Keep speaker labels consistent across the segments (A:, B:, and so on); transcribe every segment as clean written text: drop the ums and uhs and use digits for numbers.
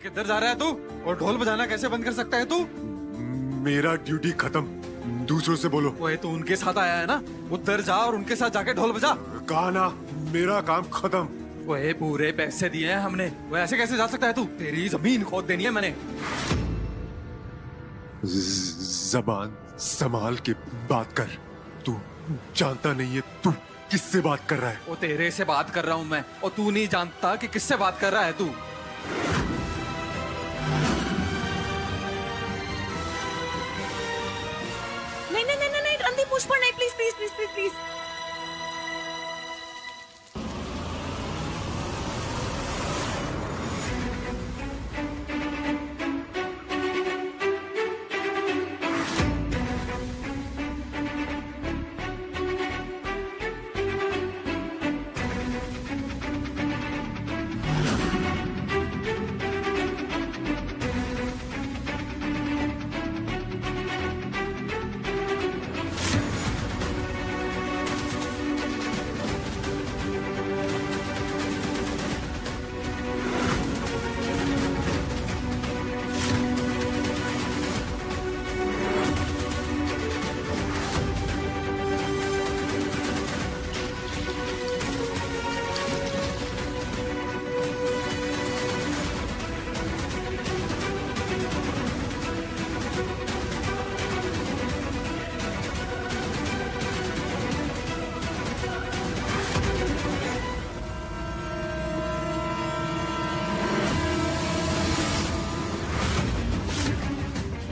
A: किधर जा रहा है तू? और ढोल बजाना कैसे बंद कर सकता है तू?
B: मेरा ड्यूटी खत्म, दूसरों से बोलो।
A: वो तू उनके साथ आया है ना, उधर जा और उनके साथ जाके ढोल बजा।
B: कहा ना, मेरा काम खत्म।
A: वो पूरे पैसे दिए हैं हमने, वो ऐसे कैसे जा सकता है तू? तेरी जमीन खोद देनी है मैंने।
B: जबान संभाल के बात कर। तू जानता नहीं है तू किससे बात कर रहा है।
A: वो तेरे से बात कर रहा हूँ मैं, और तू नहीं जानता कि किससे बात कर रहा है तू।
C: नहीं, रणदीप पुष्पा नहीं, please please please please please.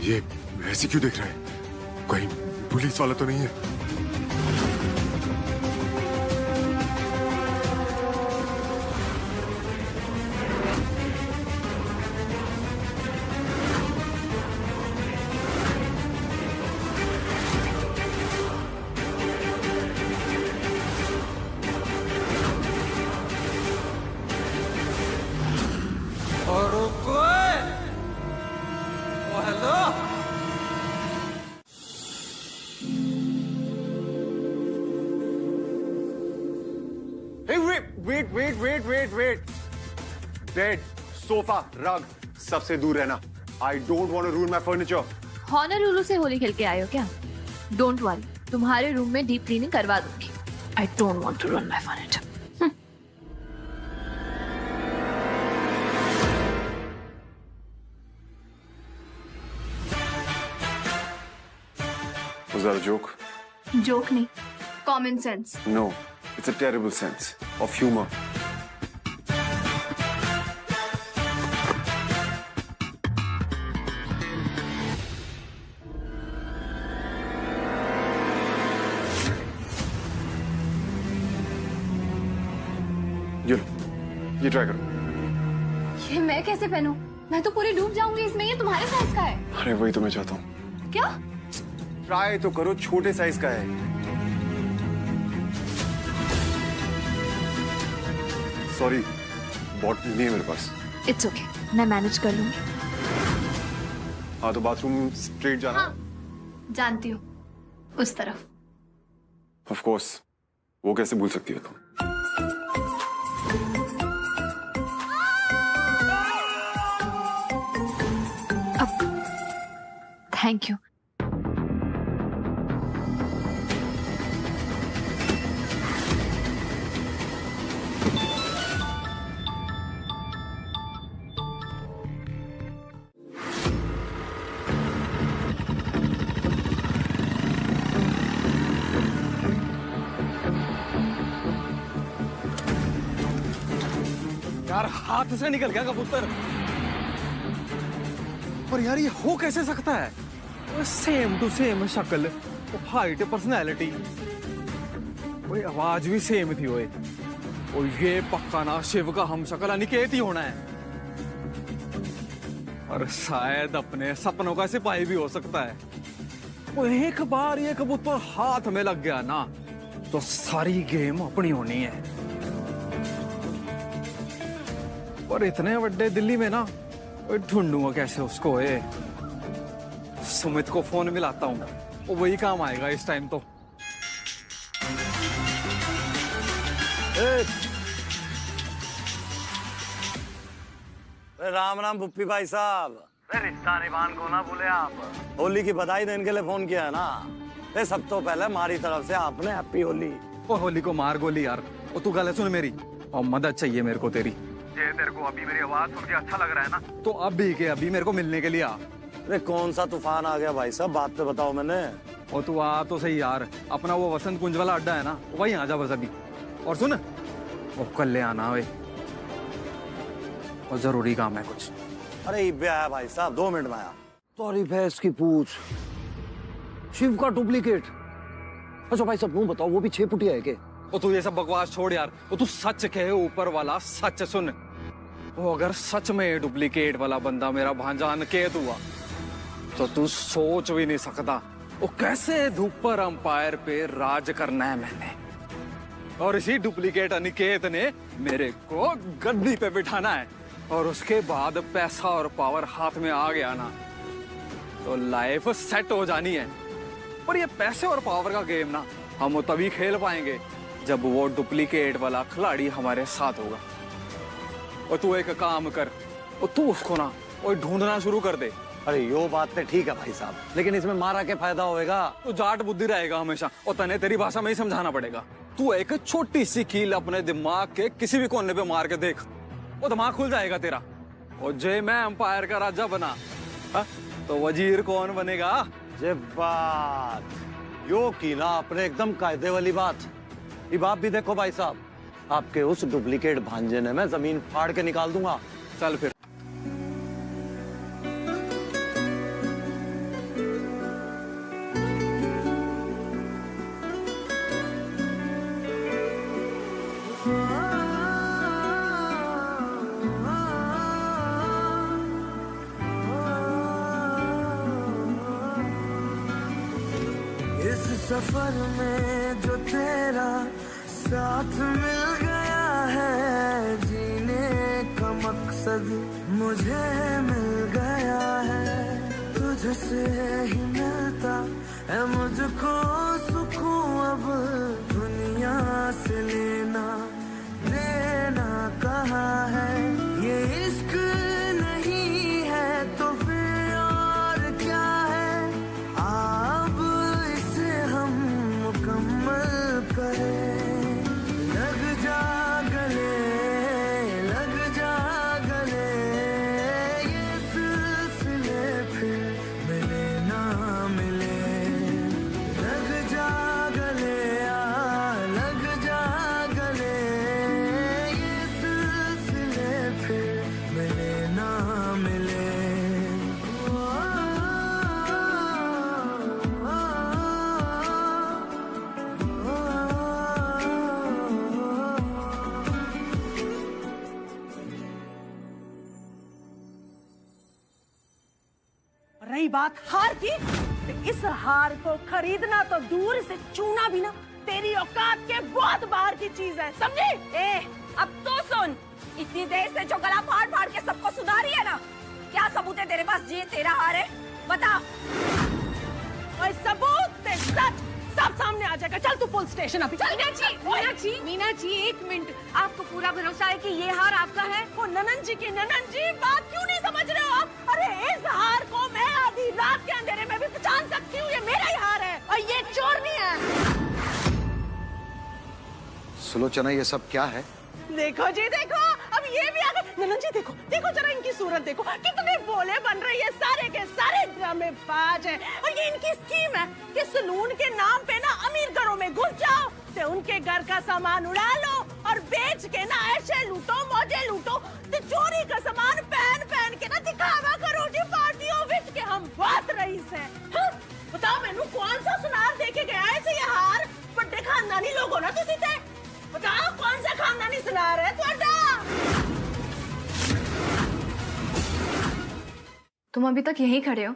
B: ये ऐसे क्यों देख रहा है? कहीं पुलिस वाला तो नहीं है?
A: और कोई? ओ hello,
D: Hey, wait. Bed, sofa, rug, सबसे दूर रहना. I don't want to ruin my furniture.
C: हॉनोलुलु से होली खेल के आए हो क्या? डोंट वरी, तुम्हारे रूम में डीप क्लीनिंग करवा दूंगी। I don't want to ruin my furniture.
D: Was that a joke?
C: Joke नहीं, common sense.
D: No, it's a terrible sense of humor. ये ट्राई करो।
C: ये मैं कैसे पहनूं? मैं तो पूरी डूब जाऊंगी इसमें, ये तुम्हारे साइज का है।
D: अरे वही तो मैं चाहता हूँ।
C: क्या?
D: ट्राई तो करो, छोटे साइज का है। सॉरी, बॉटल नहीं है मेरे पास।
C: इट्स ओके, मैं मैनेज कर लूंगी।
D: हाँ तो बाथरूम स्ट्रेट जाना।
C: हाँ, जानती हूँ, उस तरफ।
D: ऑफ कोर्स, वो कैसे भूल सकती हो तुम?
C: Thank you.
A: यार हाथ से निकल गया कबूतर। पर यार ये हो कैसे सकता है? सेम टू सेम शक्ल, हाइट, पर्सनैलिटी, आवाज भी सेम थी। और ये पक्का ना शिव का हम शक्ल अनिकेत ही होना है। और शायद अपने सपनों का सिपाही भी हो सकता है। वो एक बार ये कबूतर हाथ में लग गया ना, तो सारी गेम अपनी होनी है। पर इतने बड़े दिल्ली में ना, ढूंढूंगा कैसे उसको? सुमित को फोन मिलाता हूँ, वो वही काम आएगा इस टाइम तो।
E: राम राम पुप्पी भाई साहब। रिश्ता निभान को ना भूले आप। होली की बधाई देने के लिए फोन किया है ना। सब तो पहले हमारी तरफ से आपने हैप्पी होली।
A: ओ होली को मार गोली यार। ओ तू गल सुन मेरी, और मदद चाहिए मेरे को तेरी। ये तेरे को अभी मेरी आवाज सुन के अच्छा लग रहा है ना, तो अभी के अभी मेरे को मिलने के लिए आ।
E: अरे कौन सा तूफान आ गया भाई साहब, बात तो बताओ मैंने।
A: ओ तू आ तो सही यार, अपना वो वसंत कुंज वाला अड्डा है ना, वही आ जा बस अभी। और सुन, वो कल ले आना वे, और जरूरी काम है कुछ।
E: अरे इब्बे आया भाई साहब, 2 मिनट में आया। तोरी भैंस की पूछ, शिव का डुप्लीकेट। अच्छा भाई साहब, बताओ वो भी 6 फुटिया है के?
A: ओ तू ये सब बकवास छोड़ यार, वो तू सच कहे, ऊपर वाला सच सुन। वो अगर सच में डुप्लीकेट वाला बंदा मेरा भांजा अनकेत हुआ, तो तू सोच भी नहीं सकता वो कैसे धूप पर अंपायर पे राज करना है मैंने। और इसी डुप्लीकेट अनिकेत ने मेरे को गद्दी पे बिठाना है, और उसके बाद पैसा और पावर हाथ में आ गया ना, तो लाइफ सेट हो जानी है। पर ये पैसे और पावर का गेम ना हम तभी खेल पाएंगे जब वो डुप्लीकेट वाला खिलाड़ी हमारे साथ होगा। और तू एक काम कर, और तू उसको ना और ढूंढना शुरू कर दे।
E: अरे यो बात तो ठीक है भाई साहब, लेकिन इसमें मारा के फायदा होएगा?
A: तू जाट बुद्धि रहेगा हमेशा, और तने तेरी भाषा में ही समझाना पड़ेगा। तू एक छोटी सी कील अपने दिमाग के किसी भी कोने पे मार के देख, वो दिमाग खुल जाएगा तेरा। और जे मैं अंपायर का राजा बना, तो वजीर कौन बनेगा?
E: जे बात यो की ना अपने एकदम कायदे वाली बात। ये बात भी देखो भाई साहब, आपके उस डुप्लीकेट भांजे ने मैं जमीन फाड़ के निकाल दूंगा।
A: चल फिर।
F: इस सफर में जो तेरा साथ मिल गया है, जीने का मकसद मुझे मिल गया है। तुझसे ही मिलता है मुझको सुकून, अब दुनिया से लेना देना कहाँ है। ये इश्क नहीं है तो फिर और क्या है, अब इसे हम मुकम्मल करें। लग जा गले, लग जा गले, ये सिलसिले फिर मिले ना मिले। लग जा गले, लग जा गले, ये सिलसिले फिर मिले ना मिले।
G: रही बात हार की, तो इस हार को खरीदना तो दूर से छूना भी ना तेरी औकात के बहुत बाहर की चीज है, समझी?
H: अब तो सुन, इतनी देर से जो गला फाड़ फाड़ के सबको सुना रही है ना, क्या सबूत है तेरे पास ये तेरा हार है? बता।
G: और सबूत ते सच सब सामने आ जाएगा। चल तू पुलिस स्टेशन अभी चल।
C: मीना जी 1 मिनट, आपको पूरा भरोसा है कि ये हार आपका है?
G: वो ननन जी बात क्यों नहीं समझ रहे हो आप? अरे इस हार को मैं आधी रात के अंधेरे में भी पहचान सकती हूँ, ये मेरा ही हार है और ये चोर नहीं है।
I: सुलोचना, ये सब क्या है?
G: देखो जी देखो, अब ये भी आ गए। ननन जी देखो, देखो जरा इनकी सूरत देखो, कितने बोले बन रही है, सारे के सारे ड्रामेबाज हैं। और ये इनकी स्कीम है कि सलून के नाम पे ना अमीर घरों में घुस जाओ, तो उनके घर का सामान उड़ा लो और बेच के ना ऐसे लूटो, मौजे लूटो, तो चोरी का सामान पहन पहन के ना दिखावा करो जी पार्टियों विच के हम बहुत रईस हैं। बताओ मैनू कौन सा सुनार देके गया है ये हार? बड़े खानदानी लोग हो ना तुसी ते, बताओ कौन सा खानदानी सुनार है तुम्हारा?
C: तुम अभी तक यहीं खड़े हो,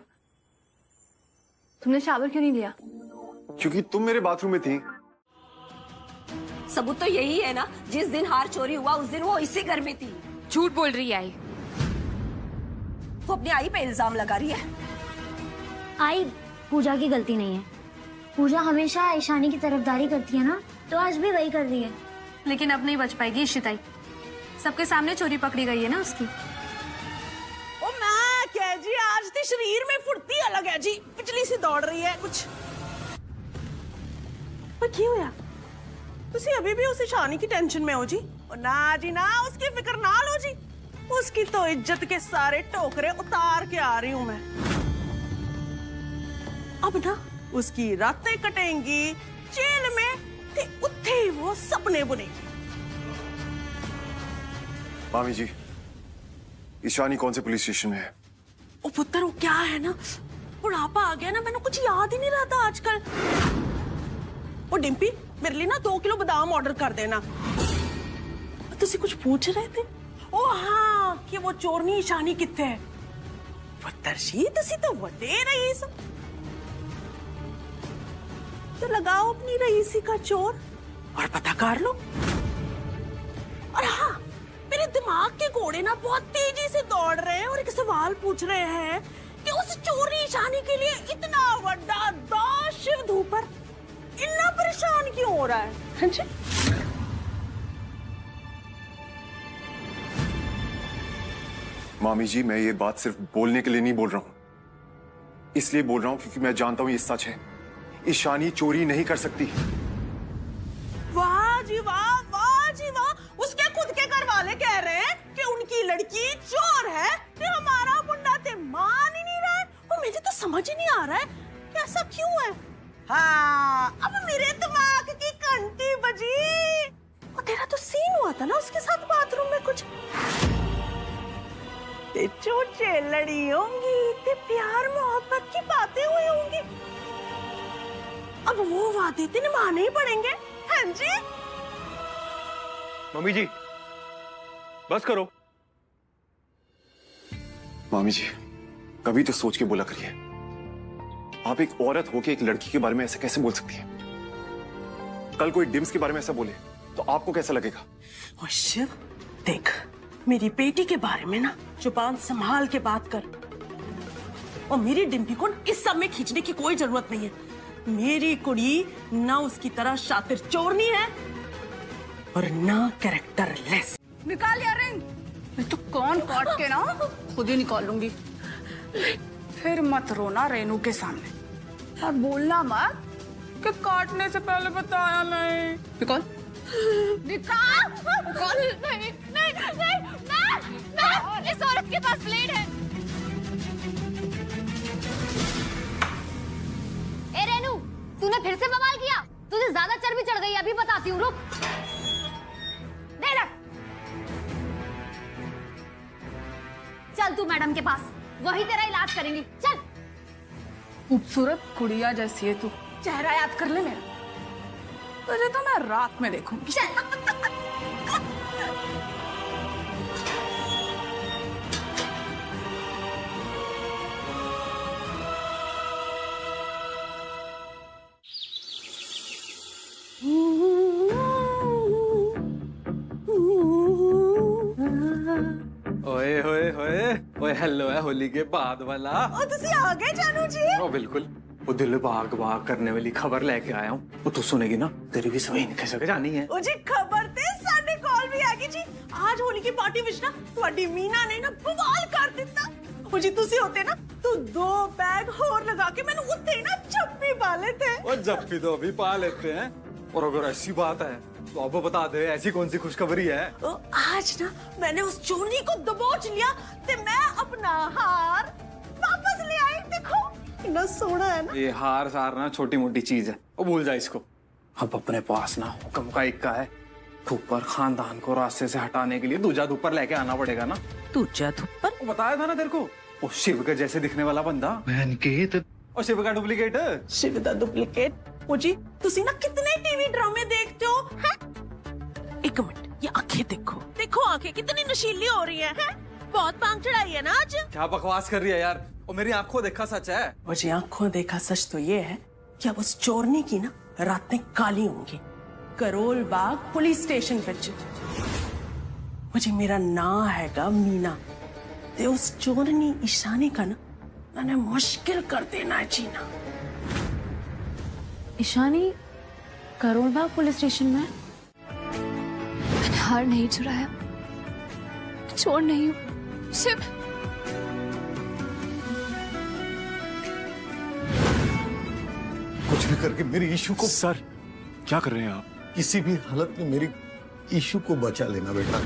C: तुमने शावर क्यों नहीं लिया?
D: क्योंकि तुम मेरे बाथरूम में थी।
H: सबूत तो यही है ना, जिस दिन हार चोरी हुआ उस दिन वो इसी घर में थी।
C: झूठ बोल रही है आई।
H: वो अपनी आई पे इल्जाम लगा रही है।
J: आई, पूजा की गलती नहीं है। पूजा हमेशा ईशानी की तरफदारी करती है ना, तो आज भी वही कर रही है।
C: लेकिन अब नहीं बच पाएगी इशिताई, सबके सामने चोरी पकड़ी गई है ना उसकी।
G: ते शरीर में फुर्ती अलग है जी, पिछली सी दौड़ रही है कुछ। पर क्यों होया? तुसी अभी भी उस ईशानी की टेंशन में हो जी? ना जी ना, उसकी फिक्र ना लो जी। उसकी तो इज्जत के सारे टोकरे उतार के आ रही हूं मैं। अब ना उसकी रातें कटेंगी जेल में, ते उत्थे ही वो सपने बुनेगी।
D: मामी जी, ईशानी कौन से पुलिस स्टेशन में है?
G: ओ पुत्र, वो क्या है ना, बुढ़ापा आ गया ना, मैंने कुछ याद ही नहीं रहता आजकल। ओ डिम्पी, मेरे लिए ना 2 किलो बादाम ऑर्डर कर देना। तुसी कुछ पूछ रहे थे? ओ हाँ, कि वो चोरनी ईशानी कित्थे है? पुत्र जी, तुसी तो वड्डे रईस, तो लगाओ अपनी रईसी का चोर और पता कर लो। और हाँ, मेरे दिमाग के घोड़े ना बहुत तेजी से दौड़ रहे हैं और एक सवाल पूछ रहे हैं कि उस चोरी ईशानी के लिए इतना बड़ा दास शिव धूपर इतना परेशान क्यों हो रहा है? हाँ जी?
D: मामी जी, मैं ये बात सिर्फ बोलने के लिए नहीं बोल रहा हूं, इसलिए बोल रहा हूं क्योंकि मैं जानता हूं ये सच है। ईशानी चोरी नहीं कर सकती।
G: वाह जी वाह, वाह जी वाह, उसके खुद के घर वाले कह रहे हैं कि उनकी लड़की चोर है, कि हमारा मुंडा ते मान ही नहीं रहा है। और मुझे तो समझ ही नहीं आ रहा है कि ऐसा क्यों है। हाँ, अब मेरे दिमाग की घंटी बजी। और तेरा तो सीन हुआ था ना उसके साथ बाथरूम में कुछ, ते चोचे लड़ी होंगी, ते प्यार मोहब्बत की बातें हुई होंगी। अब वो वादे तो निभाने ही पड़ेंगे। हाँ जी?
K: मम्मी जी, बस करो।
D: मामी जी, कभी तो सोच के बोला करिए। आप एक औरत होके एक लड़की के बारे में ऐसे कैसे बोल सकती है? कल कोई डिम्स के बारे में ऐसा बोले तो आपको कैसा लगेगा?
G: ओ शिव, देख, मेरी बेटी के बारे में ना जुबान संभाल के बात कर। और मेरी डिम्पी को इस सब में खींचने की कोई जरूरत नहीं है। मेरी कुड़ी ना उसकी तरह शातिर चोरनी है और ना कैरेक्टरलेस।
H: निकाल यार रिंग। मैं तो कौन काट के ना खुद ही निकाल लूंगी। फिर मत रोना रेनू के सामने और बोलना मत कि काटने से पहले बताया नहीं। निकाल निकाल निकाल। नहीं नहीं नहीं नहीं, इस औरत के पास ब्लेड है।
J: ए रेनू, तूने फिर से बवाल किया। तुझे ज्यादा चर्बी चढ़ गई, अभी बताती हूँ, रुक। दे रख। चल तू मैडम के पास, वही तेरा इलाज करेंगी। चल।
H: खूबसूरत गुड़िया जैसी है तू, चेहरा याद कर ले मेरा, तुझे तो मैं रात में देखूंगी।
J: चल।
A: ओए होए होए ओए, हेलो है होली के बाद वाला।
G: ओ तुसी आ गए जानू जी?
A: ओ बिल्कुल, वो दिल भाग भाग करने वाली खबर लेके आया हूँ। वो तू सुनेगी ना, तेरी भी सभी कैसे जानी है।
G: ओ जी, खबर ते साडे कॉल भी आ गई जी। आज होली की पार्टी विच ना ਤੁਹਾਡੀ मीना ने ना बवाल कर दिता। ओ जी, तुसी होते ना तो 2 बैग और लगा के मैंने उत्ते ही ना जप्पी पा लेते।
A: वो जप्पी तो अभी पा लेते हैं, और अगर ऐसी बात है तो अब बता दे, ऐसी कौन सी खुशखबरी है?
G: ओ, आज ना मैंने उस चोरनी को दबोच लिया, ते मैं अपना हार वापस ले आई। देखो कितना सोना है ना।
A: ये हार सार ना छोटी मोटी चीज है, वो भूल जा इसको। अब अपने पास ना हुक्म का इक्का है। धुप्पर खानदान को रास्ते से हटाने के लिए दूजा धुप्पर लेके आना पड़ेगा ना।
G: दूजा धुप्पर?
A: वो बताया था ना तेरे को, वो शिव के जैसे दिखने वाला बंदा। और शिव का डुप्लीकेट।
G: शिव का डुप्लीकेट? ओ जी, तुसी ना कितने टीवी ड्रामे देखते हो हैं? एक मिनट, ये आंखें देखो, देखो आंखें कितनी नशीली हो रही हैं। बहुत पांग चढ़ाई है ना आज।
A: क्या बकवास कर रही है यार, और मेरी आंखों देखा सच है।
G: ओ जी, आंखों देखा सच तो ये है कि अब उस चोरनी की ना रातें काली होंगी। Karol Bagh police station which मुझे मेरा नाम हैगा मीना, ते उस चोरनी ईशानी का ना मैंने मुश्किल कर देना जीना।
C: ईशानी करोल बाग पुलिस स्टेशन में? मैंने हार नहीं चुराया, चोर नहीं हूँ। शिव,
I: कुछ भी करके मेरी ईशू को।
B: सर क्या कर रहे हैं आप?
I: किसी भी हालत में मेरी ईशू को बचा लेना बेटा।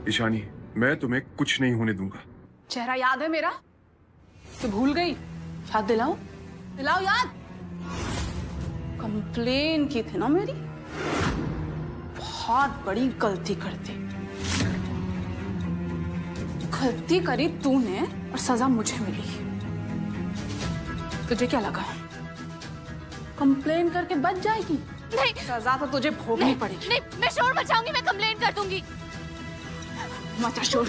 B: ईशानी, मैं तुम्हें कुछ नहीं होने दूंगा।
H: चेहरा याद है मेरा? तो भूल गई? याद दिलाओ, दिलाओ याद। कंप्लेन की थी ना मेरी, बहुत बड़ी गलती कर दी। गलती करी तूने और सजा मुझे मिली। तुझे क्या लगा कंप्लेन करके बच जाएगी?
C: नहीं,
H: सजा तो तुझे भोगनी पड़ेगी।
C: नहीं, मैं शोर मचाऊंगी, मैं कंप्लेंट कर दूंगी।
H: मचा शोर,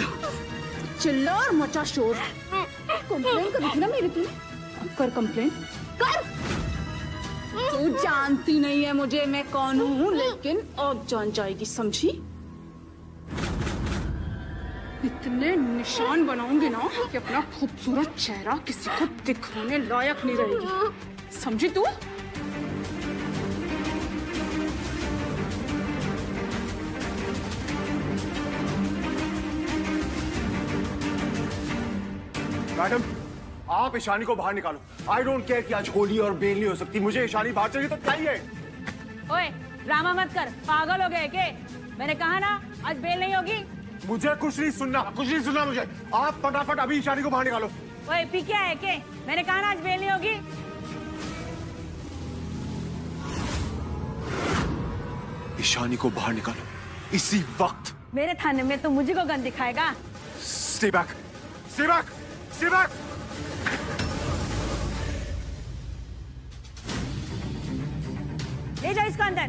H: चिल्ला और मचा शोर। कंप्लेन करी थी ना मेरी तूने, अब कर कंप्लेन कर। तू जानती नहीं है मुझे मैं कौन हूँ, लेकिन अब जान जाएगी, समझी? इतने निशान बनाऊंगी ना कि अपना खूबसूरत चेहरा किसी को दिखाने लायक नहीं रहेगी, समझी तू?
D: मैडम, आप ईशानी को बाहर निकालो। आई डोंट केयर कि आज होली और बेल नहीं हो सकती, मुझे ईशानी बाहर चाहिए तो चाहिए।
G: ओए, ड्रामा मत कर, पागल हो गए के? मैंने कहा ना आज बेल नहीं होगी।
D: मुझे कुछ नहीं सुनना मुझे। आप फटाफट अभी ईशानी को बाहर निकालो।
G: ओए, पी क्या है के? मैंने कहा ना आज बेल नहीं होगी।
B: ईशानी को बाहर निकालो इसी वक्त।
G: मेरे थाने में तो मुझे को गन दिखाएगा।
B: Stay back! Stay back! Stay back!
G: ले जाओ इसको अंदर।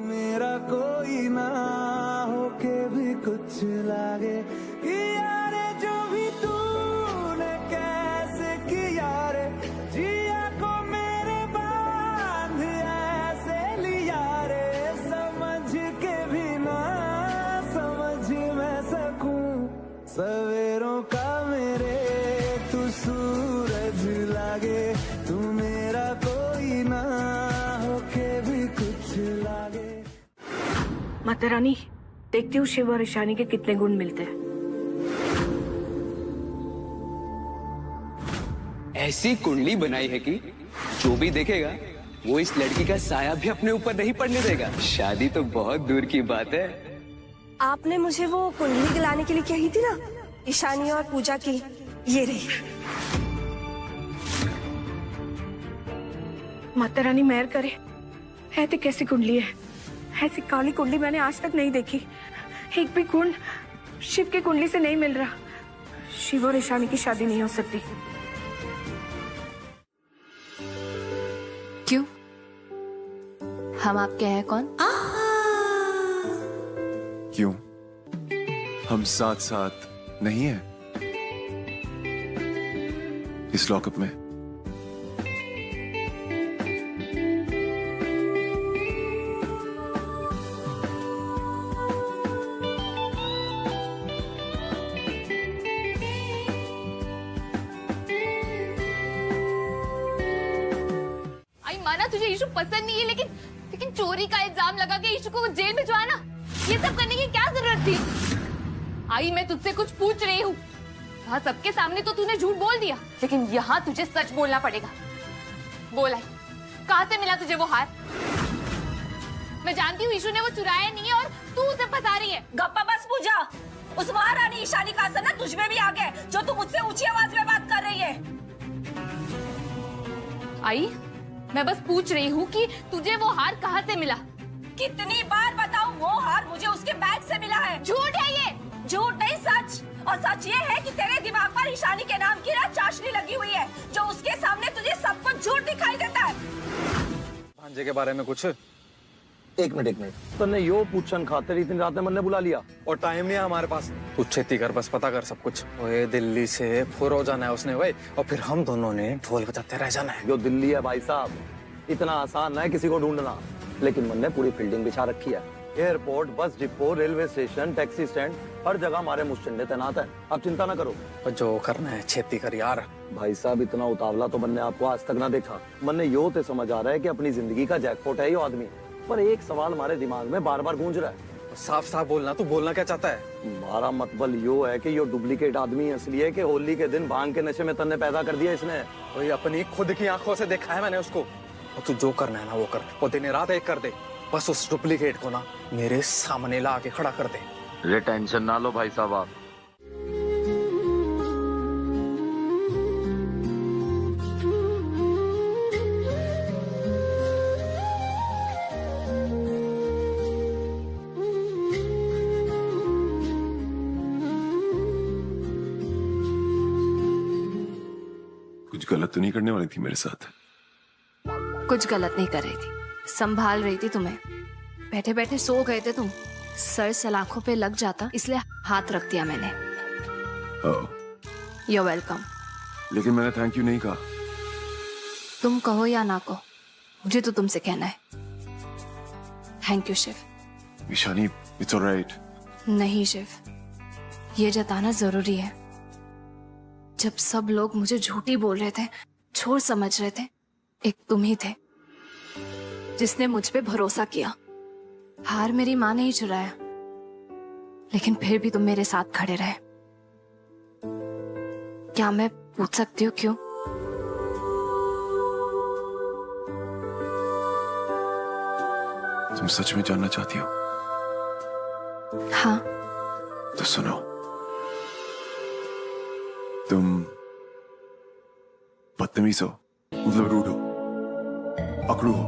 F: मेरा कोई ना होके भी कुछ लागे कि यारे जो भी तूने कैसे किया रे, जिया को मेरे बांध ऐसे लिया रे, समझ के भी ना समझ मैं सकूं सवेरों का मेरे तू सूरज लागे, तू मेरा कोई ना होके भी कुछ लागे।
L: माता रानी, देखती हूँ शिव और ईशानी के कितने गुण मिलते हैं।
M: ऐसी कुंडली बनाई है कि जो भी देखेगा वो इस लड़की का साया भी अपने ऊपर नहीं पड़ने देगा। शादी तो बहुत दूर की बात है।
N: आपने मुझे वो कुंडली दिलाने के लिए कही थी ना, ईशानी और पूजा की, ये रही।
L: माता रानी मेहर करे। है तो कैसी कुंडली है? ऐसी काली कुंडली मैंने आज तक नहीं देखी। एक भी गुण शिव की कुंडली से नहीं मिल रहा। शिव और ईशानी की शादी नहीं हो सकती।
C: क्यों? हम आपके हैं कौन?
B: क्यों? हम साथ साथ नहीं हैं इस लॉकअप में।
C: तुझे ईशु पसंद नहीं है, लेकिन चोरी का इल्जाम लगा के ईशु को जेल भिजवाना, ये सब करने की क्या जरूरत थी? आई मैं तुझसे कुछ पूछ रही हूँ। वहाँ सबके सामने तो तूने झूठ बोल दिया, लेकिन यहाँ तुझे सच बोलना पड़ेगा। बोल आई, कहाँ से मिला तुझे वो हार? मैं जानती हूँ ईशु ने वो चुराया नहीं है और तू उसे फंसा रही है।
N: गप्पा बस पूजा। उस महारानी ईशानी का असर ना तुझ में भी आ गया, जो तू मुझसे ऊंची आवाज में बात कर रही है।
C: आई मैं बस पूछ रही हूँ कि तुझे वो हार कहाँ से मिला?
N: कितनी बार बताऊं, वो हार मुझे उसके बैग से मिला है।
C: झूठ है ये।
N: झूठ नहीं, सच। और सच ये है कि तेरे दिमाग पर ईशानी के नाम की ना चाशनी लगी हुई है, जो उसके सामने तुझे सब कुछ झूठ दिखाई देता है।
A: भांजे के बारे में कुछ?
E: एक मिनट तन्ने यो पूछन खातिर इतनी रात में मन ने बुला लिया
A: और टाइम नहीं है हमारे पास। तू छेती कर, बस पता कर सब कुछ। ओए दिल्ली से फुरो जाना है उसने भाई, और फिर हम दोनों ने ढोल बजाते रह जाना है।
E: जो दिल्ली है भाई साहब, इतना आसान है किसी को ढूंढना, लेकिन मन ने पूरी फील्डिंग बिछा रखी है। Airport, bus depot, railway station, taxi stand, हर जगह हमारे मुश्किल तैनात है। आप चिंता ना करो।
A: जो करना है छेती कर यार।
E: भाई साहब इतना उतावला तो मन ने आपको आज तक ना देखा। मन ने यो तो समझ आ रहा है कि अपनी जिंदगी का जैकपॉट है यो आदमी, पर एक सवाल हमारे दिमाग में बार बार गूंज रहा है।
A: साफ साफ बोलना, तू बोलना क्या चाहता है?
E: हमारा मतलब यो है कि यो डुप्लीकेट आदमी है, इसलिए कि होली के दिन भांग के नशे में तन्ने पैदा कर दिया इसने।
A: वही अपनी खुद की आंखों से देखा है मैंने उसको। और तू जो करना है ना वो कर, वो दिन रात एक कर दे, बस उस डुप्लीकेट को ना मेरे सामने ला के खड़ा कर दे।
E: ये टेंशन ना लो भाई साहब आप।
B: कुछ गलत तो नहीं करने वाली थी मेरे साथ?
N: कुछ गलत नहीं कर रही थी, संभाल रही थी तुम्हें। बैठे बैठे सो गए थे तुम, सर सलाखों पे लग जाता इसलिए हाथ रख दिया मैंने। You're welcome।
B: लेकिन मैंने थैंक यू नहीं कहा।
N: तुम कहो या ना कहो, मुझे तो तुमसे कहना है। Thank you Shiv.
B: Ishani, it's alright.
N: नहीं शिव, ये जताना जरूरी है। जब सब लोग मुझे झूठी बोल रहे थे, छोर समझ रहे थे, एक तुम ही थे जिसने मुझ पे भरोसा किया। हार मेरी माँ ने ही चुराया, लेकिन फिर भी तुम मेरे साथ खड़े रहे। क्या मैं पूछ सकती हूँ क्यों?
B: तुम सच में जानना चाहती हो?
N: हाँ।
B: तो सुनो, तुम बदतमीज हो, मतलब रूड हो, अकड़ू हो,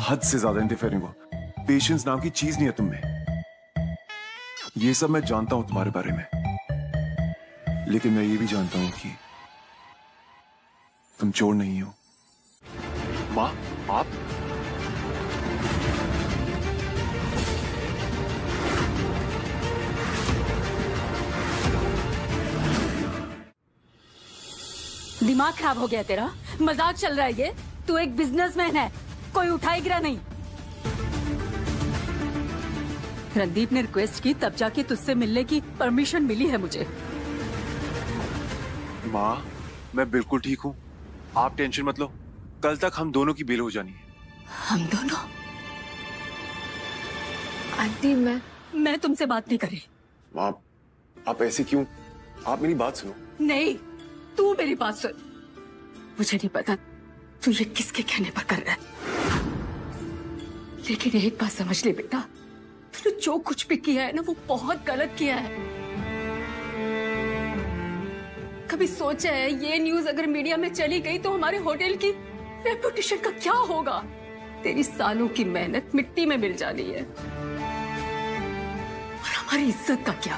B: हद से ज्यादा इंटरफेयरिंग हो। पेशेंस नाम की चीज नहीं है तुम में। ये सब मैं जानता हूं तुम्हारे बारे में, लेकिन मैं ये भी जानता हूं कि तुम चोर नहीं हो। माँ, आप
O: दिमाग खराब हो गया तेरा? मजाक चल रहा है ये? तू एक बिजनेसमैन है, कोई उठाए गिरा नहीं। रणदीप ने रिक्वेस्ट की तब जाके तुझसे मिलने की परमिशन मिली है मुझे।
B: माँ, मैं बिल्कुल ठीक हूँ, आप टेंशन मत लो। कल तक हम दोनों की बेल हो जानी है।
O: हम दोनों?
N: आंटी,
O: मैं तुमसे बात नहीं कर रही।
D: माँ, आप ऐसे क्यों? आप मेरी बात सुनो।
O: नहीं, तू मेरी बात सुन। मुझे नहीं पता तू ये किसके कहने पर कर रहा है, लेकिन एक बात समझ ले बेटा, तूने जो कुछ भी किया है ना वो बहुत गलत किया है। कभी सोचा है ये न्यूज अगर मीडिया में चली गई तो हमारे होटल की रेपुटेशन का क्या होगा? तेरी सालों की मेहनत मिट्टी में मिल जानी है। और हमारी इज्जत का क्या?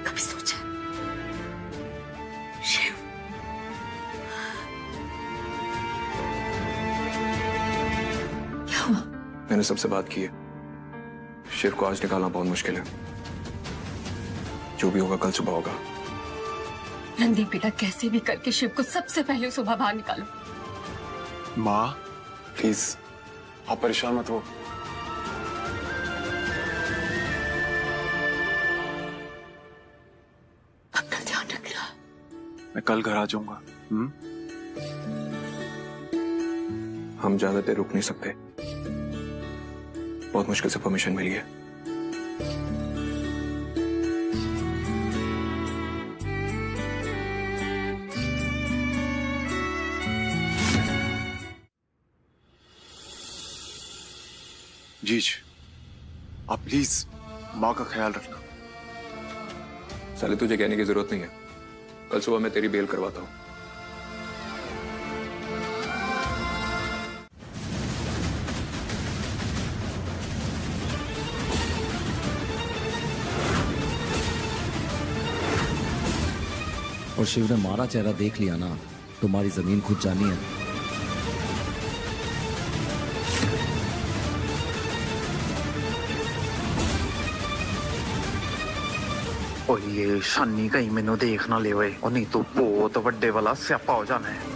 O: कभी सोचा? शिव, क्या हुआ?
M: मैंने सबसे बात की है। शिव को आज निकालना बहुत मुश्किल है। जो भी होगा कल सुबह होगा।
O: रणदीप बेटा, कैसे भी करके शिव को सबसे पहले सुबह बाहर निकालो।
D: माँ प्लीज, आप परेशान मत हो।
O: अपना ध्यान रखना।
B: मैं कल घर आ जाऊंगा।
M: हम ज्यादा देर रुक नहीं सकते, बहुत मुश्किल से परमिशन मिली है।
B: जीज, आप प्लीज माँ का ख्याल रखना।
M: साले, तुझे कहने की जरूरत नहीं है। कल सुबह मैं तेरी बेल करवाता हूं।
P: और शिव ने मारा चेहरा देख लिया ना, तुम्हारी जमीन खुद जानी है।
Q: और ये शानी कहीं मैनू देख ना ले, और नहीं तो बहुत बड़े वाला स्यापा हो जाना है।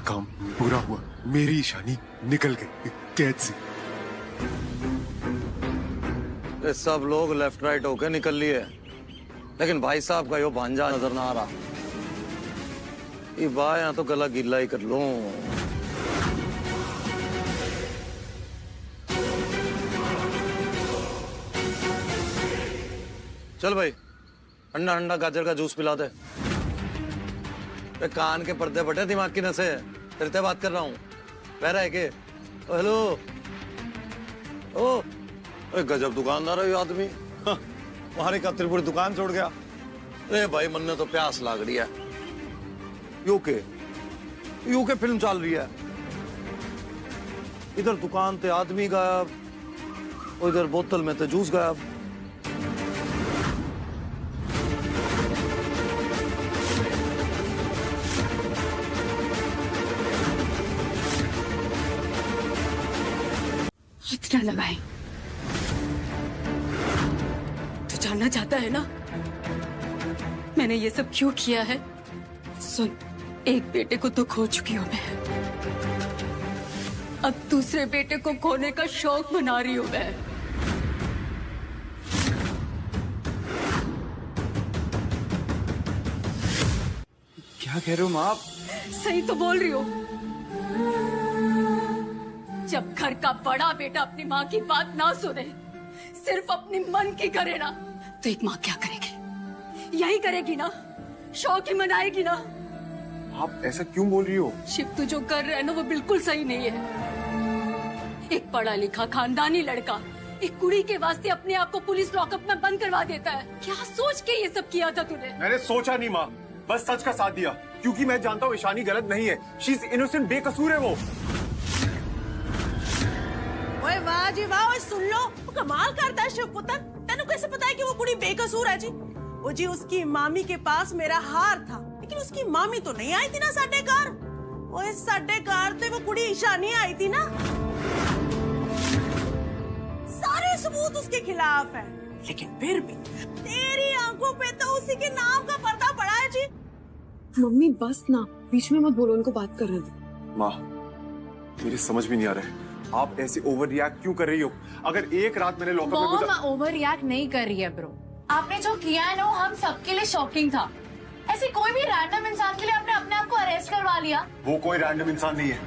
B: काम पूरा हुआ, मेरी ईशानी निकल गई कैद से।
E: ये सब लोग लेफ्ट राइट होके निकल लिए, लेकिन भाई साहब का यो भांजा नजर ना आ रहा। ये बाया तो गला गिल्ला ही कर लूं। चल भाई, अंडा अंडा गाजर का जूस पिला दे। कान के पर्दे फटे, दिमाग की नसें है। तेरे से बात कर रहा हूँ। बह रहा है के? हेलो, ओ गजब दुकानदार है ये आदमी। वहां का त्रिपुरी दुकान छोड़ गया। अरे भाई मन ने तो प्यास लाग रही है। यूके फिल्म चल रही है। इधर दुकान ते आदमी गायब, उधर बोतल में तो जूस गायब।
O: इतना लगाए तो जानना चाहता है ना मैंने ये सब क्यों किया है? सुन, एक बेटे को तो खो चुकी हूं मैं, अब दूसरे बेटे को खोने का शौक मना रही हूं मैं।
B: क्या कह रहे हो माँ?
O: सही तो बोल रही हो। जब घर का बड़ा बेटा अपनी माँ की बात ना सुने, सिर्फ अपनी मन की करे ना, तो एक माँ क्या करेगी? यही करेगी ना, शौक ही मनाएगी ना।
B: आप ऐसा क्यों बोल रही हो?
O: शिव तू जो कर रहा है ना वो बिल्कुल सही नहीं है। एक पढ़ा लिखा खानदानी लड़का एक कुड़ी के वास्ते अपने आप को पुलिस लॉकअप में बंद करवा देता है। क्या सोच के ये सब किया था तूने?
B: मैंने सोचा नहीं माँ, बस सच का साथ दिया, क्योंकि मैं जानता हूँ ईशानी गलत नहीं है। शी इज इनोसेंट, बेकसूर है वो।
G: ओए वाह जी वाह, ओए सुन लो, वो कमाल करता है शिव पुत्र। तेनू कैसे पता है कि वो कुड़ी बेकसूर है जी? वो जी उसकी मामी के पास मेरा हार था, लेकिन उसकी मामी तो नहीं आई थी ना साडे घर। ओए साडे घर तो वो कुड़ी ईशानी आई थी ना। सारे सबूत उसके खिलाफ है, लेकिन फिर भी तेरी आंखों पे तो उसी के नाम का पर्दा पड़ा है जी।
L: मम्मी बस ना, बीच में मत बोलो, उनको बात कर रहे थे।
B: माँ, मेरी समझ भी नहीं आ रहा है, आप ऐसे ओवर रिएक्ट क्यों कर रही हो? अगर एक रात मैंने लॉकअप में गुजार...
C: ओवर रिएक्ट नहीं कर रही है ब्रो। आपने जो किया है ना वो हम सबके लिए शॉकिंग था। ऐसे कोई भी रैंडम इंसान के लिए आपने अपने आप को अरेस्ट करवा लिया।
B: वो कोई रैंडम इंसान नहीं है।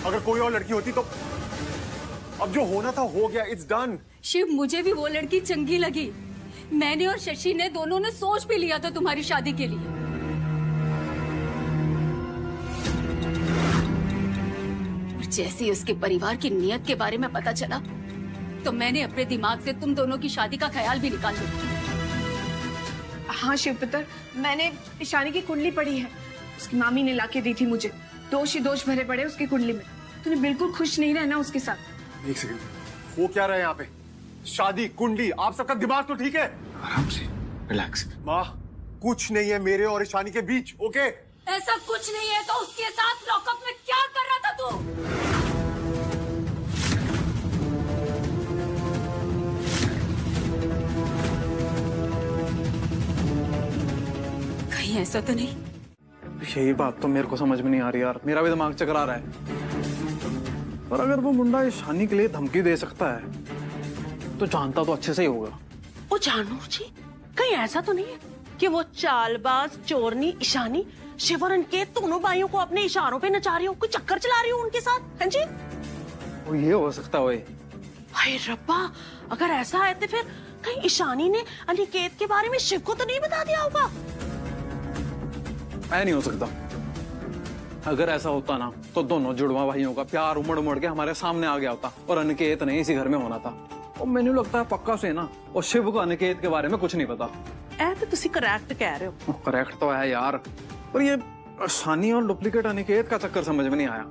B: अगर कोई और लड़की होती तो अब जो होना था हो गया, इट्स डन।
O: शिव, मुझे भी वो लड़की चंगी लगी। मैंने और शशि ने दोनों ने सोच भी लिया था तुम्हारी शादी के लिए। जैसे ही उसके परिवार की नीयत के बारे में पता चला तो मैंने अपने दिमाग से तुम दोनों की शादी का ख्याल भी निकाल दिया।
L: हाँ शिवपुत्र, मैंने ईशानी की कुंडली पढ़ी है, उसकी मामी ने लाके दी थी मुझे। दोष ही दोष भरे पड़े उसकी कुंडली में। तूने बिल्कुल खुश नहीं रहना उसके साथ।
B: एक सेकंड, वो क्या रहा है यहाँ पे? शादी, कुंडली, आप सबका दिमाग तो ठीक है?
D: आराम से, रिलैक्स।
B: माँ, कुछ नहीं है मेरे और ईशानी के बीच, ओके?
O: ऐसा कुछ नहीं है तो उसके साथ लॉकअप में क्या कर रहा था तू? कहीं ऐसा तो नहीं?
A: यही बात तो मेरे को समझ में नहीं आ रही यार, मेरा भी दिमाग चकरा रहा है। और अगर वो मुंडा ईशानी के लिए धमकी दे सकता है तो जानता तो अच्छे से ही होगा।
G: वो जानू जी, कहीं ऐसा तो नहीं है कि वो चालबाज चोरनी ईशानी शिव और अंकित दोनों भाइयों को अपने इशारों पे नचा रही हो, कोई चक्कर चला रही हो उनके साथ? हैं जी?
A: वो ये हो सकता है।
G: हाय रब्बा, अगर ऐसा है तो फिर कहीं ईशानी ने अनिकेत के बारे में शिव को तो नहीं बता दिया होगा?
A: ऐ नहीं हो सकता। अगर ऐसा होता ना तो दोनों जुड़वा भाइयों का प्यार उमड़ उमड़ के हमारे सामने आ गया होता और अनिकेत नहीं इसी घर में होना था। और मैंने लगता है पक्का से ना, और शिव को अनिकेत के बारे में कुछ नहीं पता।
G: ऐ तो तुसी करेक्ट कह रहे हो।
A: करेक्ट तो है यार, पर ये ईशानी और डुप्लीकेट अनिकेत का चक्कर समझ में नहीं आया।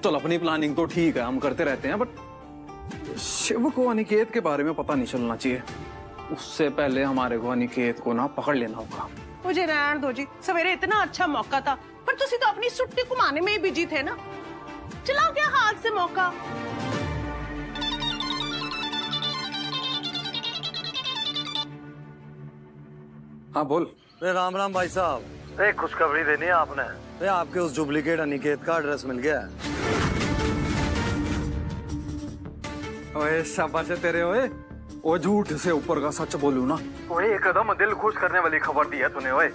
A: चल अपनी प्लानिंग तो ठीक है, हम करते रहते हैं, बट शिव को अनिकेत के बारे में पता नहीं चलना चाहिए। उससे पहले हमारे को अनिकेत को ना पकड़ लेना होगा।
G: मुझे रहने दो जी, सवेरे इतना अच्छा मौका था, पर तुसी तो अपनी सुट्टी घुमाने में ही बिजी थे ना। चलाओ क्या हाथ से मौका।
A: हाँ बोल।
E: अरे राम राम भाई साहब। एक खुशखबरी देनी है आपने। अरे आपके उस डुप्लीकेट अनिकेत का एड्रेस मिल गया है।
A: ओए शाबाश है तेरे। ओए वो झूठ से ऊपर का सच बोलू ना।
E: ओए एकदम दिल खुश करने वाली खबर दी है तूने। ओए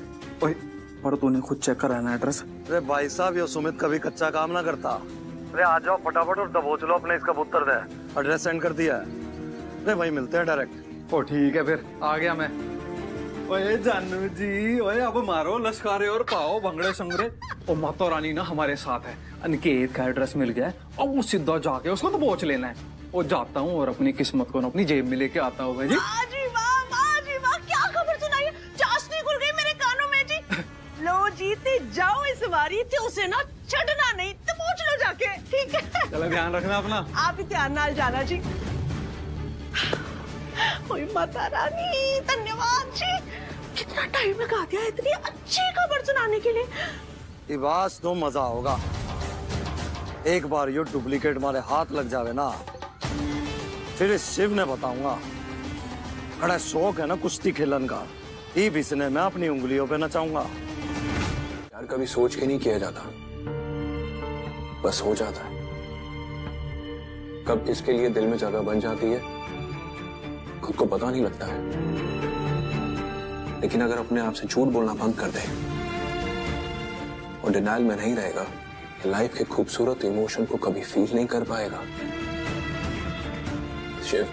A: ओए पर तूने खुद चेक करा ना एड्रेस।
E: अरे भाई साहब ये सुमित कभी कच्चा काम ना करता। अरे आ जाओ फटाफट और दबोच लो अपने इसका पुत्र दे। एड्रेस सेंड कर दिया है। अरे वही मिलते हैं डायरेक्ट।
A: ओ ठीक है फिर आ गया मैं। ओए जानू जी ओए अब मारो लश्कारे और पाओ भंगड़े संगड़े। ओ माता रानी ना हमारे साथ है। अनिकेत का एड्रेस मिल गया है। अब वो सीधा जाके उसको तो पहुंच लेना है। वो जाता हूँ और अपनी किस्मत को ना अपनी जेब में लेके आता हूँ भाई जी।
G: वाह क्या खबर सुनाई है। चाशनी खुल गई मेरे कानों में जी। लो जीते जाओ इस बारी थे उसे ना छड़ना नहीं तो पहुंच लो जाके। ठीक है
A: चलो ध्यान रखना अपना।
G: आप ही ध्यान नाल जाना जी। ओए माता रानी धन्यवाद जी। कितना टाइम लगा दिया इतनी अच्छी खबर सुनाने के लिए।
E: बस तो मजा होगा। एक बार ये डुप्लीकेट हमारे हाथ लग जावे ना फिर इस शिव ने बताऊंगा। बड़ा शौक है ना कुश्ती खेलन का। ई बिसने मैं अपनी उंगलियों पे नचाऊंगा।
D: यार कभी सोच के नहीं किया जाता, बस हो जाता है। कब किसके लिए दिल में जगह बन जाती है खुद को पता नहीं लगता है। लेकिन अगर अपने आप से झूठ बोलना बंद कर दे और डिनाइल में नहीं रहेगा, लाइफ के खूबसूरत इमोशन को कभी फील नहीं कर पाएगा। शिव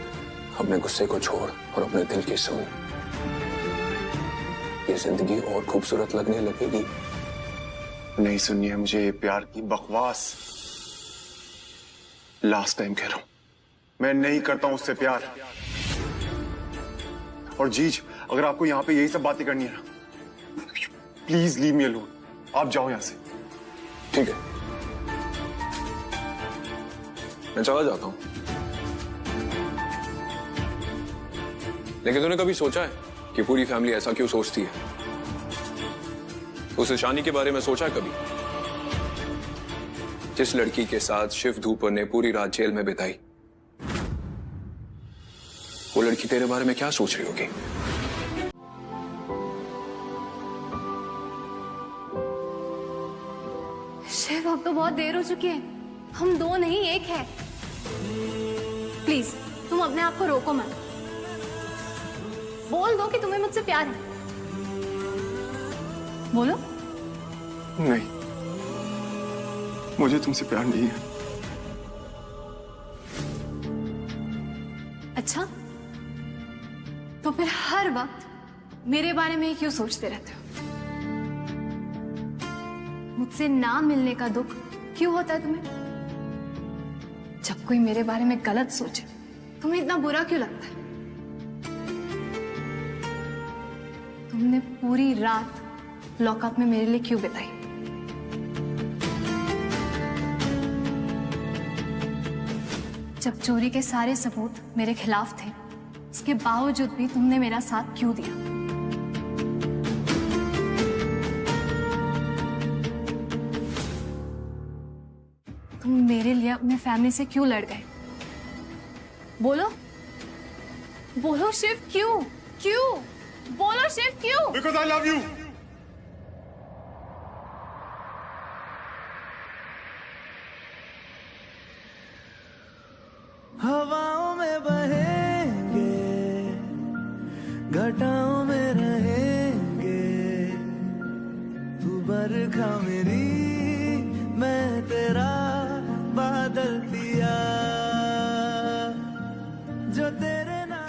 D: अपने गुस्से को छोड़ और अपने दिल की सुन। ये जिंदगी और खूबसूरत लगने लगेगी।
B: नहीं सुननी है मुझे प्यार की बकवास। लास्ट टाइम कह रहा हूं, मैं नहीं करता हूं उससे प्यार। और जीज अगर आपको यहां पे यही सब बातें करनी है ना, प्लीज लीव मी अलोन। आप जाओ यहां से।
D: ठीक है मैं चला जाता हूं। लेकिन तूने कभी सोचा है कि पूरी फैमिली ऐसा क्यों सोचती है? उस ईशानी के बारे में सोचा है कभी? जिस लड़की के साथ शिव धूपर ने पूरी रात जेल में बिताई, वो लड़की तेरे बारे में क्या सोच रही होगी?
N: शिव अब तो बहुत देर हो चुकी है। हम दो नहीं एक है। प्लीज तुम अपने आप को रोको मत। बोल दो कि तुम्हें मुझसे प्यार है। बोलो।
B: नहीं मुझे तुमसे प्यार नहीं है।
N: अच्छा तो फिर हर वक्त मेरे बारे में क्यों सोचते रहते हो? मुझसे ना मिलने का दुख क्यों होता है तुम्हें? जब कोई मेरे बारे में गलत सोचे तुम्हें इतना बुरा क्यों लगता है? तुमने पूरी रात लॉकअप में मेरे लिए क्यों बिताई? जब चोरी के सारे सबूत मेरे खिलाफ थे, इसके बावजूद भी तुमने मेरा साथ क्यों दिया? तुम मेरे लिए अपने फैमिली से क्यों लड़ गए? बोलो बोलो शिव, क्यों क्यों? बोलो शिव क्यों?
B: Because I love you.
F: हवाओं में बहेंगे, घटाओं में रहेंगे, तू बरखा मेरी, मैं तेरा बादल पिया, जो तेरे नाम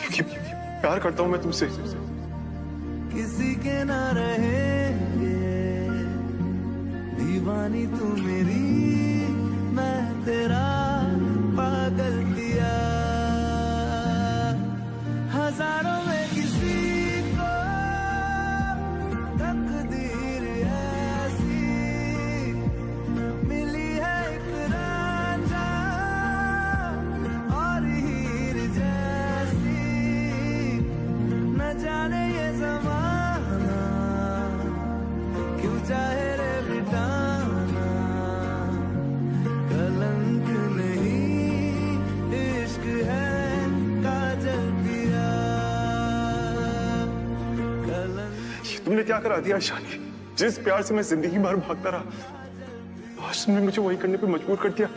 B: प्यार करता हूं मैं तुमसे।
F: किसी के ना रहेंगे, दीवानी तू मेरी, मैं तेरा पागल दिया, हजारों में किसी को तकदीर ऐसी मिली है, एक रांझा और हीर जैसी, न जाने ये ज़माना क्यों चाहे रे मिटाना, कलंक
D: तुमने क्या करा दिया ईशानी? जिस प्यार से मैं जिंदगी भर भागता रहा, आज तुमने मुझे वही करने पे मजबूर कर दिया।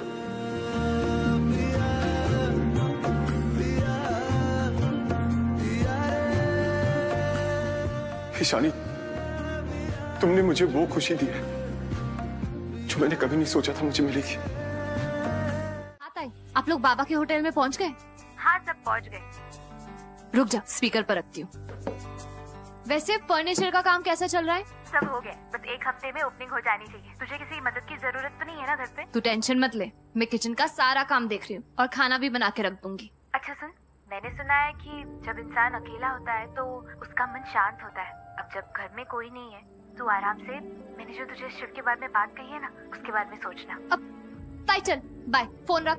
D: ईशानी, तुमने मुझे वो खुशी दी है जो मैंने कभी नहीं सोचा था मुझे मिलेगी।
N: आप लोग बाबा के होटल में पहुंच गए?
R: हाँ, सब पहुंच गए।
N: रुक जा, स्पीकर पर रखती हूँ। वैसे फर्नीचर का काम कैसा चल रहा है?
R: सब हो गया, बस एक हफ्ते में ओपनिंग हो जानी चाहिए। तुझे किसी मदद की जरूरत तो नहीं है ना घर पे?
N: तू टेंशन मत ले, मैं किचन का सारा काम देख रही हूँ और खाना भी बना के रख दूंगी।
R: अच्छा सुन, मैंने सुना है कि जब इंसान अकेला होता है तो उसका मन शांत होता है। अब जब घर में कोई नहीं है तो आराम से मैंने जो तुझे शिव के बारे में बात कही है ना, उसके बारे में सोचना।
N: अब ताई चल, बाय, फोन रख।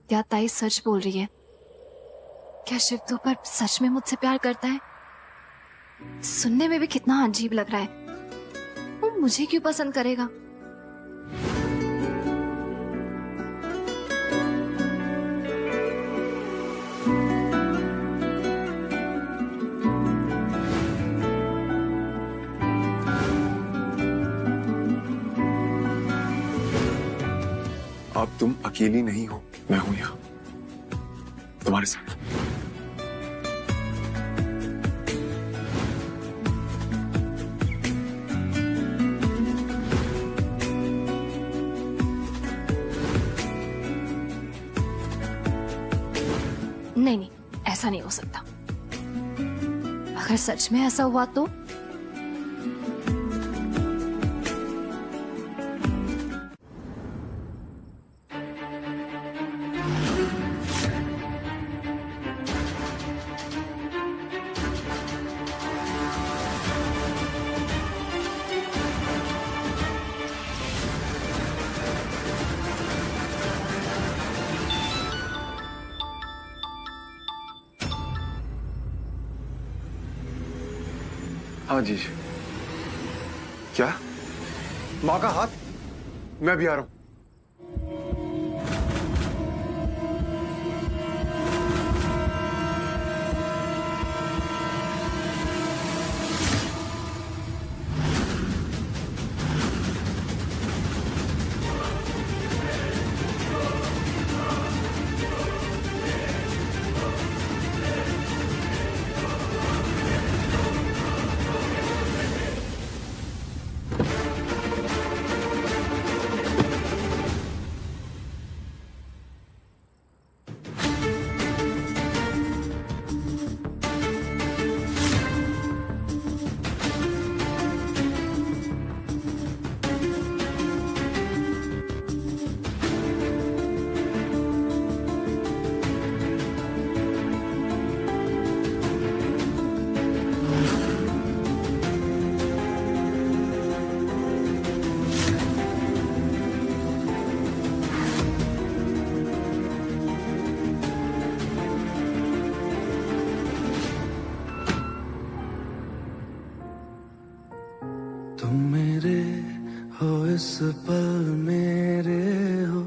N: क्या ताई सच बोल रही है? क्या शिव तो पर सच में मुझसे प्यार करता है? सुनने में भी कितना अजीब लग रहा है। वो मुझे क्यों पसंद करेगा?
D: अब तुम अकेली नहीं हो, मैं हूं यहाँ तुम्हारे साथ।
N: नहीं, ऐसा नहीं हो सकता। अगर सच में ऐसा हुआ तो
D: हाँ जी। क्या? माँ का हाथ? मैं भी आ रहा हूं।
F: तुम मेरे हो इस पल मेरे हो,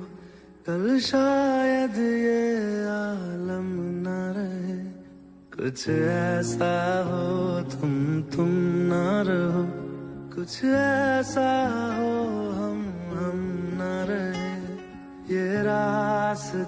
F: कल शायद ये आलम न रहे। कुछ ऐसा हो तुम न रहो, कुछ ऐसा हो हम न रहे। ये रास्ते